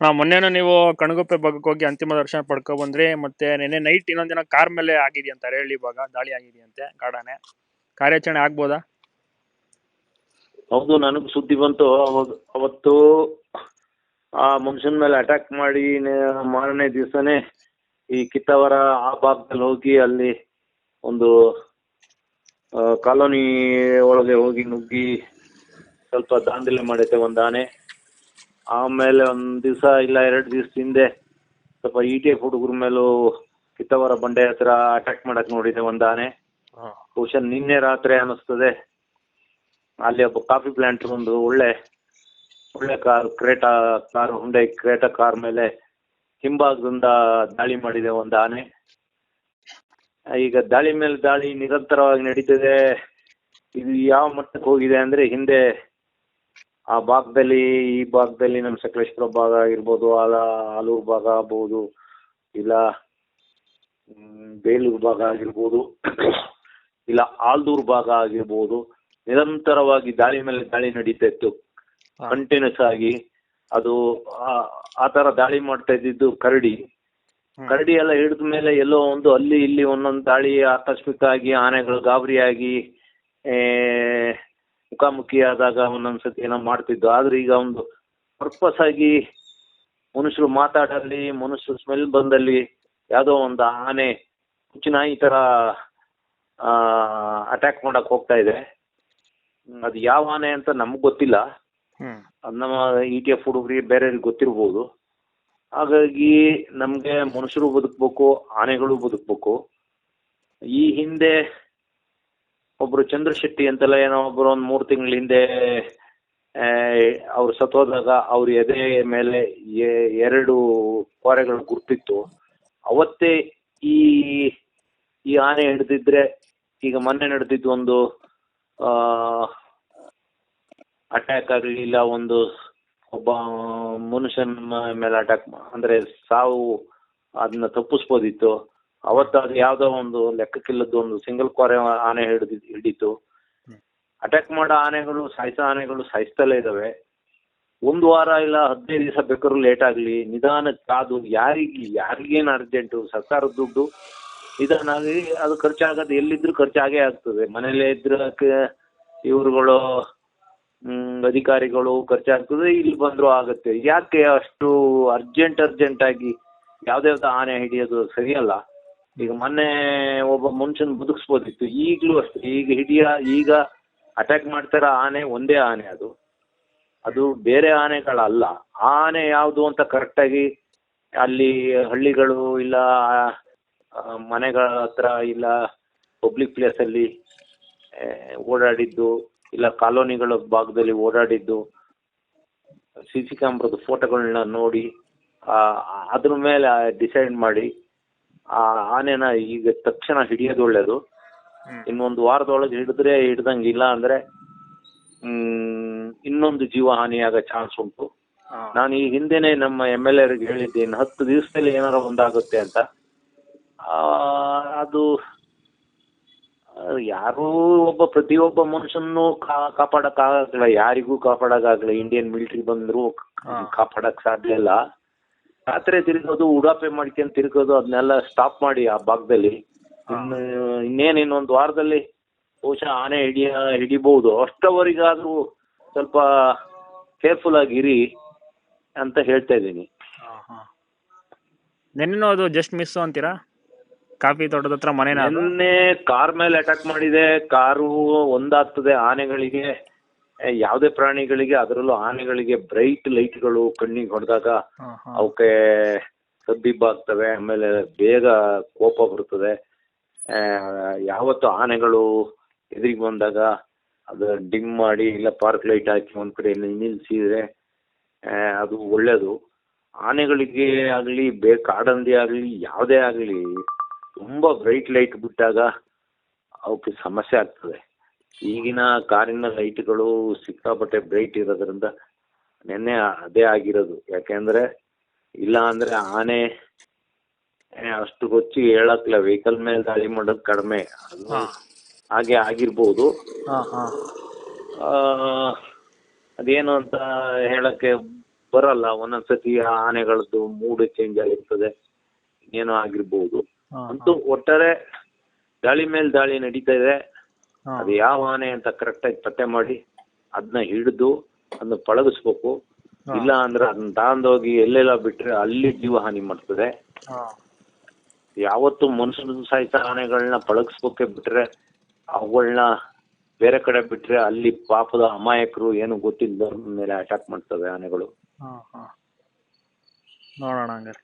ಮೊನ್ನೆನೂ ನೀವು ಕಣಗುಪ್ಪೆ ಭಾಗಕ್ಕೆ ಹೋಗಿ ಅಂತಿಮ ದರ್ಶನ ಪಡ್ಕೊ ಬಂದ್ರಿ. ಮತ್ತೆ ನಿನ್ನೆ ನೈಟ್ ಇನ್ನೊಂದ್ ದಿನ ಕಾರ್ ಮೇಲೆ ಆಗಿದೆಯಂತ ಅರಳಿ ಭಾಗ ದಾಳಿ ಆಗಿದೆಯಂತೆ ಕಾಡಾನೆ. ಕಾರ್ಯಾಚರಣೆ ಆಗ್ಬೋದಾ? ಹೌದು, ನನಗೆ ಸುದ್ದಿ ಬಂತು. ಅವತ್ತು ಆ ಮನುಷ್ಯನ ಮೇಲೆ ಅಟ್ಯಾಕ್ ಮಾಡಿ ಮಾರನೇ ದಿವಸನೇ ಈ ಕಿತ್ತವರ ಆ ಭಾಗದಲ್ಲಿ ಹೋಗಿ ಅಲ್ಲಿ ಒಂದು ಕಾಲೋನಿ ಒಳಗೆ ಹೋಗಿ ನುಗ್ಗಿ ಸ್ವಲ್ಪ ದಾಂಧಲೆ ಮಾಡೈತೆ ಒಂದು ಆನೆ. ಆಮೇಲೆ ಒಂದ್ ದಿವಸ ಇಲ್ಲ 2 ದಿವಸದ ಹಿಂದೆ ಸ್ವಲ್ಪ ETF ಹುಡುಗರ ಮೇಲೂ ಕಿತ್ತವರ ಬಂಡೆ ಹತ್ರ ಅಟ್ಯಾಕ್ ಮಾಡಕ್ ನೋಡಿದೆ ಒಂದು ಆನೆ. ಬಹುಶಃ ನಿನ್ನೆ ರಾತ್ರಿ ಅನಿಸ್ತದೆ ಅಲ್ಲಿ ಒಬ್ಬ ಕಾಫಿ ಪ್ಲಾಂಟ್ ಒಂದು ಒಳ್ಳೆ ಕಾರ್ ಹುಂಡೈ ಕ್ರೇಟಾ ಕಾರ್ ಮೇಲೆ ಹಿಂಭಾಗದಿಂದ ದಾಳಿ ಮಾಡಿದೆ ಒಂದು ಆನೆ. ಈಗ ದಾಳಿ ಮೇಲೆ ದಾಳಿ ನಿರಂತರವಾಗಿ ನಡೀತಿದೆ. ಇದು ಯಾವ ಮಟ್ಟಕ್ಕೆ ಹೋಗಿದೆ ಅಂದ್ರೆ ಹಿಂದೆ ಆ ಭಾಗದಲ್ಲಿ ಈ ಭಾಗದಲ್ಲಿ ನಮ್ಮ ಸಕಲೇಶ್ಪುರ ಭಾಗ ಆಗಿರ್ಬೋದು, ಆಲೂರು ಭಾಗ ಆಗ್ಬೋದು, ಇಲ್ಲ ಬೇಲೂರು ಭಾಗ ಆಗಿರ್ಬೋದು, ಇಲ್ಲ ಆಲ್ದೂರು ಭಾಗ ಆಗಿರ್ಬೋದು, ನಿರಂತರವಾಗಿ ದಾಳಿ ಮೇಲೆ ದಾಳಿ ನಡೀತಾ ಇತ್ತು ಕಂಟಿನ್ಯೂಸ್ ಆಗಿ. ಅದು ಆ ತರ ದಾಳಿ ಮಾಡ್ತಾ ಇದ್ದಿದ್ದು ಕರಡಿ ಎಲ್ಲ ಹಿಡಿದ ಮೇಲೆ ಎಲ್ಲೋ ಒಂದು ಅಲ್ಲಿ ಇಲ್ಲಿ ಒಂದೊಂದು ದಾಳಿ ಆಕಸ್ಮಿಕ ಆಗಿ ಆನೆಗಳು ಗಾಬರಿಯಾಗಿ ಮುಖಾಮುಖಿ ಆದಾಗ ಒಂದೊಂದ್ಸತಿ ಏನೋ ಮಾಡ್ತಿದ್ದು. ಆದ್ರೆ ಈಗ ಒಂದು ಪರ್ಪಸ್ ಆಗಿ ಮನುಷ್ಯರು ಮಾತಾಡಲ್ಲಿ, ಮನುಷ್ಯರು ಸ್ಮೆಲ್ ಬಂದಲ್ಲಿ ಯಾವುದೋ ಒಂದು ಆನೆ ಹುಚ್ಚುನಾಯಿ ತರ ಅಟ್ಯಾಕ್ ಮಾಡಕ್ ಹೋಗ್ತಾ ಇದೆ. ಅದು ಯಾವ ಆನೆ ಅಂತ ನಮ್ಗೆ ಗೊತ್ತಿಲ್ಲ, ಅದು ನಮ್ಮ ETF ಹುಡುಗರಿಗೆ ಬೇರೆಯವ್ರಿಗೆ ಗೊತ್ತಿರ್ಬೋದು. ಹಾಗಾಗಿ ನಮ್ಗೆ ಮನುಷ್ಯರು ಬದುಕ್ಬೇಕು, ಆನೆಗಳು ಬದುಕ್ಬೇಕು. ಈ ಹಿಂದೆ ಒಬ್ರು ಚಂದ್ರಶೆಟ್ಟಿ ಅಂತೆಲ್ಲ ಏನೋ ಒಬ್ರು ಒಂದ್ 3 ತಿಂಗಳ ಹಿಂದೆ ಅವ್ರು ಸತ್ತೋದಾಗ ಅವ್ರ ಎದೆ ಮೇಲೆ 2 ಕೋರೆಗಳು ಗುರ್ತಿತ್ತು. ಅವತ್ತೇ ಈ ಆನೆ ಹಿಡಿದಿದ್ರೆ ಈಗ ಮೊನ್ನೆ ನಡೆದಿದ್ದು ಒಂದು ಅಟ್ಯಾಕ್ ಆಗಲಿ, ಇಲ್ಲ ಒಂದು ಒಬ್ಬ ಮನುಷ್ಯನ ಮೇಲೆ ಅಟ್ಯಾಕ್ ಅಂದ್ರೆ ಸಾವು, ಅದನ್ನ ತಪ್ಪಿಸ್ಬೋದಿತ್ತು. ಅವತ್ತು ಅದು ಯಾವ್ದೋ ಒಂದು ಲೆಕ್ಕಕ್ಕಿಲ್ಲದ್ದು ಒಂದು ಸಿಂಗಲ್ ಕೋರೆ ಆನೆ ಹಿಡಿತು. ಅಟ್ಯಾಕ್ ಮಾಡೋ ಆನೆಗಳು, ಸಾಯಿಸೋ ಆನೆಗಳು ಸಾಯಿಸ್ತಲೇ ಇದಾವೆ. 1 ವಾರ ಇಲ್ಲ 15 ದಿವಸ ಬೇಕಾದ್ರೂ ಲೇಟ್ ಆಗ್ಲಿ, ನಿಧಾನಕ್ಕೆ ಕಾದು ಯಾರಿಗೇನು ಅರ್ಜೆಂಟು, ಸರ್ಕಾರದ ದುಡ್ಡು ನಿಧಾನ ಆಗಿ ಅದು ಖರ್ಚಾಗೋದು ಎಲ್ಲಿದ್ರು ಖರ್ಚಾಗೇ ಆಗ್ತದೆ. ಮನೇಲೆ ಇದ್ರಕ್ಕೆ ಇವ್ರುಗಳು ಅಧಿಕಾರಿಗಳು ಖರ್ಚಾಗ್ತದೆ, ಇಲ್ಲಿ ಬಂದ್ರು ಆಗುತ್ತೆ. ಯಾಕೆ ಅಷ್ಟು ಅರ್ಜೆಂಟ್ ಆಗಿ ಯಾವ್ದಾವ್ದು ಆನೆ ಹಿಡಿಯೋದು ಸರಿಯಲ್ಲ. ಈಗ ಮೊನ್ನೆ ಒಬ್ಬ ಮನುಷ್ಯನ್ ಬದುಕಿಸ್ಬೋದಿತ್ತು, ಈಗಲೂ ಅಷ್ಟೇ. ಈಗ ಅಟ್ಯಾಕ್ ಮಾಡ್ತಾರ ಆನೆ ಒಂದೇ ಆನೆ, ಅದು ಬೇರೆ ಆನೆಗಳಲ್ಲ. ಆನೆ ಯಾವುದು ಅಂತ ಕರೆಕ್ಟಾಗಿ ಅಲ್ಲಿ ಹಳ್ಳಿಗಳು ಇಲ್ಲ ಮನೆಗಳ ಹತ್ರ ಇಲ್ಲ ಪಬ್ಲಿಕ್ ಪ್ಲೇಸಲ್ಲಿ ಓಡಾಡಿದ್ದು, ಇಲ್ಲ ಕಾಲೋನಿಗಳ ಭಾಗದಲ್ಲಿ ಓಡಾಡಿದ್ದು, CC ಕ್ಯಾಮ್ರಾದ ಫೋಟೋಗಳನ್ನ ನೋಡಿ ಅದ್ರ ಮೇಲೆ ಡಿಸೈಡ್ ಮಾಡಿ ಆ ಆನೆನ ಈಗ ತಕ್ಷಣ ಹಿಡಿಯೋದು ಒಳ್ಳೇದು. ಇನ್ನೊಂದು ವಾರದೊಳಗೆ ಹಿಡ್ದಂಗಿಲ್ಲ ಅಂದ್ರೆ ಇನ್ನೊಂದು ಜೀವ ಹಾನಿಯಾಗೋ ಚಾನ್ಸ್ ಉಂಟು. ನಾನು ಈ ಹಿಂದೆನೆ ನಮ್ಮ MLA ಅವ್ರಿಗೆ ಹೇಳಿದ್ದೇನೆ, 10 ದಿವಸದಲ್ಲಿ ಏನಾರ ಒಂದಾಗುತ್ತೆ ಅಂತ. ಅದು ಯಾರೂ ಪ್ರತಿಯೊಬ್ಬ ಮನುಷ್ಯನ್ನು ಕಾಪಾಡಕ್ಕಾಗಲ್ಲ, ಯಾರಿಗೂ ಕಾಪಾಡಕ್ಕಾಗಲ್ಲ. ಇಂಡಿಯನ್ ಮಿಲಿಟರಿ ಬಂದ್ರು ಕಾಪಾಡಕ್ ಸಾಧ್ಯ ಇಲ್ಲ. ರಾತ್ರಿ ತಿರುಗೋದು, ಉಡಾಪೆ ಮಾಡ್ಕೊಂಡು ತಿರುಗೋದು, ಅದನ್ನೆಲ್ಲ ಸ್ಟಾಪ್ ಮಾಡಿ ಆ ಭಾಗದಲ್ಲಿ. ಇನ್ನೊಂದು ವಾರದಲ್ಲಿ ಬಹುಶಃ ಆನೆ ಹಿಡಿಬಹುದು. ಅಷ್ಟವರೆಗಾದ್ರೂ ಸ್ವಲ್ಪ ಕೇರ್ಫುಲ್ ಆಗಿರಿ ಅಂತ ಹೇಳ್ತಾ ಇದ್ದೀನಿ. ನೆನ್ನೆ ಅದು ಜಸ್ಟ್ ಮಿಸ್ ಅಂತೀರಾ? ಕಾಫಿ ತೋಟದ ಹತ್ರ ನಿನ್ನೆ ಕಾರ್ ಮೇಲೆ ಅಟ್ಯಾಕ್ ಮಾಡಿದೆ. ಕಾರು ಒಂದಾಗ್ತದೆ. ಆನೆಗಳಿಗೆ, ಯಾವುದೇ ಪ್ರಾಣಿಗಳಿಗೆ, ಅದರಲ್ಲೂ ಆನೆಗಳಿಗೆ ಬ್ರೈಟ್ ಲೈಟ್ಗಳು ಕಣ್ಣಿಗೆ ಹೊಡೆದಾಗ ಅವಕ್ಕೆ ಸಬ್ಬಿಬ್ಬಾಗ್ತವೆ. ಆಮೇಲೆ ಬೇಗ ಕೋಪ ಬರ್ತದೆ. ಯಾವತ್ತು ಆನೆಗಳು ಎದುರಿಗೆ ಬಂದಾಗ ಅದು ಡಿಮ್ ಮಾಡಿ ಇಲ್ಲ ಪಾರ್ಕ್ ಲೈಟ್ ಹಾಕಿ ಒಂದ್ ಕಡೆ ನಿಲ್ಲಿಸಿದ್ರೆ ಅದು ಒಳ್ಳೇದು. ಆನೆಗಳಿಗೆ ಆಗಲಿ, ಕಾಡಂದಿ ಆಗಲಿ, ಯಾವುದೇ ಆಗಲಿ ತುಂಬಾ ಬ್ರೈಟ್ ಲೈಟ್ ಬಿಟ್ಟಾಗ ಅವಕ್ಕೆ ಸಮಸ್ಯೆ ಆಗ್ತದೆ. ಈಗಿನ ಕಾರಿನ ಲೈಟ್ಗಳು ಸಿಕ್ಕಾಪಟ್ಟೆ ಬ್ರೈಟ್ ಇರೋದ್ರಿಂದ ನೆನ್ನೆ ಅದೇ ಆಗಿರೋದು. ಯಾಕೆಂದ್ರೆ ಇಲ್ಲ ಅಂದ್ರೆ ಆನೆ ಅಷ್ಟು ಗೊಚ್ಚಿ ಹೇಳಕ್ಲ, ವೆಹಿಕಲ್ ಮೇಲೆ ದಾಳಿ ಮಾಡೋದು ಕಡಿಮೆ, ಅದು ಹಾಗೆ ಆಗಿರ್ಬೋದು. ಅದೇನು ಅಂತ ಹೇಳಕ್ಕೆ ಬರಲ್ಲ. ಒಂದೊಂದ್ಸತಿ ಆನೆಗಳದ್ದು ಮೂಡ್ ಚೇಂಜ್ ಆಗಿರ್ತದೆ, ಏನೋ ಆಗಿರ್ಬೋದು. ಅಂತೂ ಒಟ್ಟಾರೆ ದಾಳಿ ಮೇಲೆ ದಾಳಿ ನಡೀತಾ ಇದೆ. ಅದು ಯಾವ ಆನೆ ಅಂತ ಕರೆಕ್ಟ್ ಆಗಿ ಪತ್ತೆ ಮಾಡಿ ಅದನ್ನ ಹಿಡಿದು ಅದನ್ನ ಪಳಗಿಸ್ಬೇಕು. ಇಲ್ಲ ಅಂದ್ರೆ ಅದನ್ನ ತಾಂದೋಗಿ ಎಲ್ಲೆಲ್ಲ ಬಿಟ್ರೆ ಅಲ್ಲಿ ಜೀವ ಹಾನಿ ಮಾಡ್ತದೆ. ಯಾವತ್ತು ಮನುಷ್ಯನ ಸಾಯಿಸ ಆನೆಗಳನ್ನ ಪಳಗಿಸ್ಬೋಕೆ ಬಿಟ್ರೆ, ಅವುಗಳನ್ನ ಬೇರೆ ಕಡೆ ಬಿಟ್ರೆ ಅಲ್ಲಿ ಪಾಪದ ಅಮಾಯಕರು ಏನು ಗೊತ್ತಿಲ್ಲದವ್ರ ಮೇಲೆ ಅಟ್ಯಾಕ್ ಮಾಡ್ತವೆ ಆನೆಗಳು. ನೋಡೋಣ ಹಂಗಾರೆ.